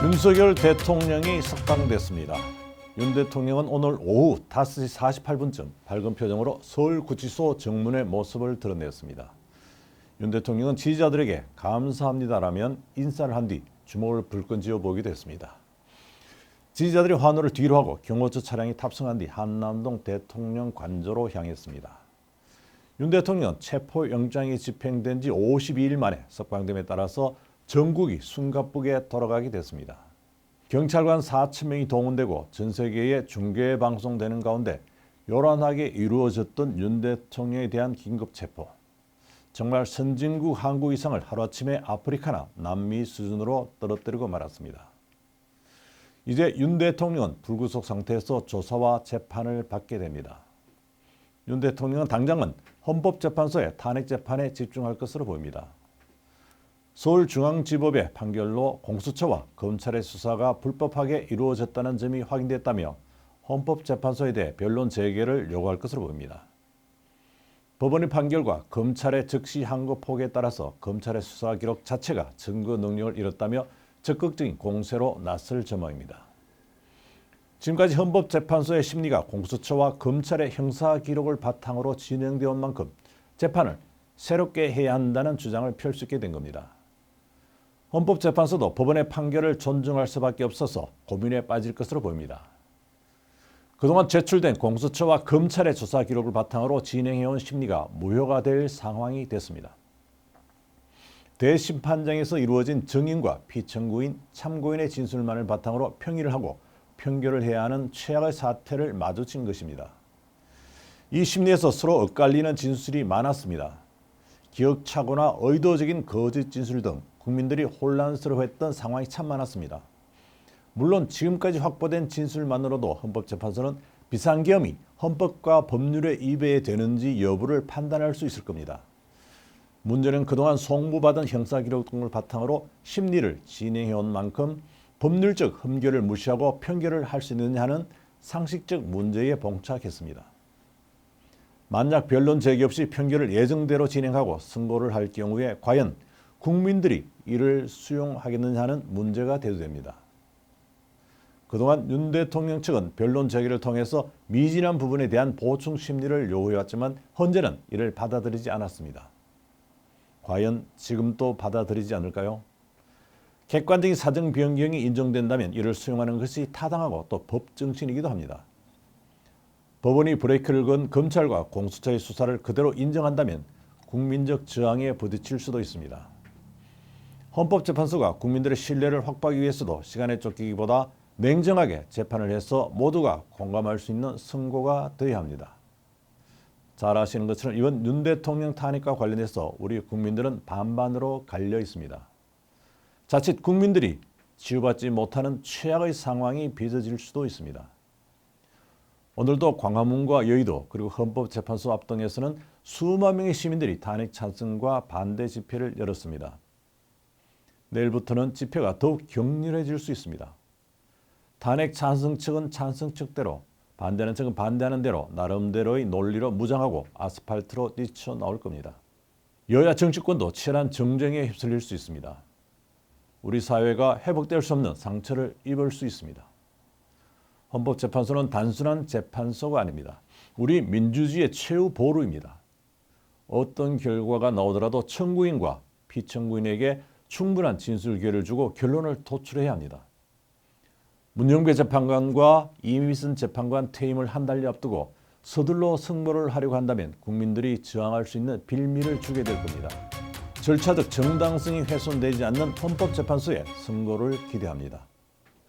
윤석열 대통령이 석방됐습니다. 윤 대통령은 오늘 오후 5시 48분쯤 밝은 표정으로 서울구치소 정문의 모습을 드러냈습니다. 윤 대통령은 지지자들에게 감사합니다라며 인사를 한 뒤 주먹을 불끈 쥐어보기도 했습니다. 지지자들이 환호를 뒤로 하고 경호처 차량이 탑승한 뒤 한남동 대통령 관저로 향했습니다. 윤 대통령은 체포영장이 집행된 지 52일 만에 석방됨에 따라서 전국이 숨가쁘게 돌아가게 됐습니다. 경찰관 4,000명이 동원되고 전 세계에 중계 방송되는 가운데 요란하게 이루어졌던 윤 대통령에 대한 긴급 체포. 정말 선진국 한국 이상을 하루아침에 아프리카나 남미 수준으로 떨어뜨리고 말았습니다. 이제 윤 대통령은 불구속 상태에서 조사와 재판을 받게 됩니다. 윤 대통령은 당장은 헌법재판소의 탄핵재판에 집중할 것으로 보입니다. 서울중앙지법의 판결로 공수처와 검찰의 수사가 불법하게 이루어졌다는 점이 확인됐다며 헌법재판소에 대해 변론 재개를 요구할 것으로 보입니다. 법원의 판결과 검찰의 즉시 항고 포기에 따라서 검찰의 수사 기록 자체가 증거 능력을 잃었다며 적극적인 공세로 나설 전망입니다. 지금까지 헌법재판소의 심리가 공수처와 검찰의 형사 기록을 바탕으로 진행되어 온 만큼 재판을 새롭게 해야 한다는 주장을 펼 수 있게 된 겁니다. 헌법재판소도 법원의 판결을 존중할 수밖에 없어서 고민에 빠질 것으로 보입니다. 그동안 제출된 공수처와 검찰의 조사 기록을 바탕으로 진행해온 심리가 무효가 될 상황이 됐습니다. 대심판장에서 이루어진 증인과 피청구인, 참고인의 진술만을 바탕으로 평의를 하고 평결을 해야 하는 최악의 사태를 마주친 것입니다. 이 심리에서 서로 엇갈리는 진술이 많았습니다. 기억착오나 의도적인 거짓 진술 등 국민들이 혼란스러워했던 상황이 참 많았습니다. 물론 지금까지 확보된 진술만으로도 헌법재판소는 비상계엄이 헌법과 법률에 위배되는지 여부를 판단할 수 있을 겁니다. 문제는 그동안 송부받은 형사기록 등을 바탕으로 심리를 진행해온 만큼 법률적 흠결을 무시하고 편결을 할 수 있느냐 하는 상식적 문제에 봉착했습니다. 만약 변론 제기 없이 편결을 예정대로 진행하고 선고를 할 경우에 과연 국민들이 이를 수용하겠느냐 하는 문제가 대두됩니다. 그동안 윤 대통령 측은 변론 제기를 통해서 미진한 부분에 대한 보충 심리를 요구해왔지만 헌재는 이를 받아들이지 않았습니다. 과연 지금도 받아들이지 않을까요? 객관적인 사정 변경이 인정된다면 이를 수용하는 것이 타당하고 또 법정신이기도 합니다. 법원이 브레이크를 건 검찰과 공수처의 수사를 그대로 인정한다면 국민적 저항에 부딪힐 수도 있습니다. 헌법재판소가 국민들의 신뢰를 확보하기 위해서도 시간에 쫓기기보다 냉정하게 재판을 해서 모두가 공감할 수 있는 선고가 되어야 합니다. 잘 아시는 것처럼 이번 윤 대통령 탄핵과 관련해서 우리 국민들은 반반으로 갈려 있습니다. 자칫 국민들이 치유받지 못하는 최악의 상황이 빚어질 수도 있습니다. 오늘도 광화문과 여의도 그리고 헌법재판소 앞 등에서는 수만 명의 시민들이 탄핵 찬성과 반대 집회를 열었습니다. 내일부터는 집회가 더욱 격렬해질 수 있습니다. 탄핵 찬성 측은 찬성 측대로, 반대하는 측은 반대하는 대로 나름대로의 논리로 무장하고 아스팔트로 뛰쳐나올 겁니다. 여야 정치권도 치열한 정쟁에 휩쓸릴 수 있습니다. 우리 사회가 회복될 수 없는 상처를 입을 수 있습니다. 헌법재판소는 단순한 재판소가 아닙니다. 우리 민주주의의 최후 보루입니다. 어떤 결과가 나오더라도 청구인과 피청구인에게 충분한 진술 기회를 주고 결론을 도출해야 합니다. 문영배 재판관과 이미순 재판관 퇴임을 한 달여 앞두고 서둘러 승모를 하려고 한다면 국민들이 저항할 수 있는 빌미를 주게 될 겁니다. 절차적 정당성이 훼손되지 않는 헌법재판소의 선고를 기대합니다.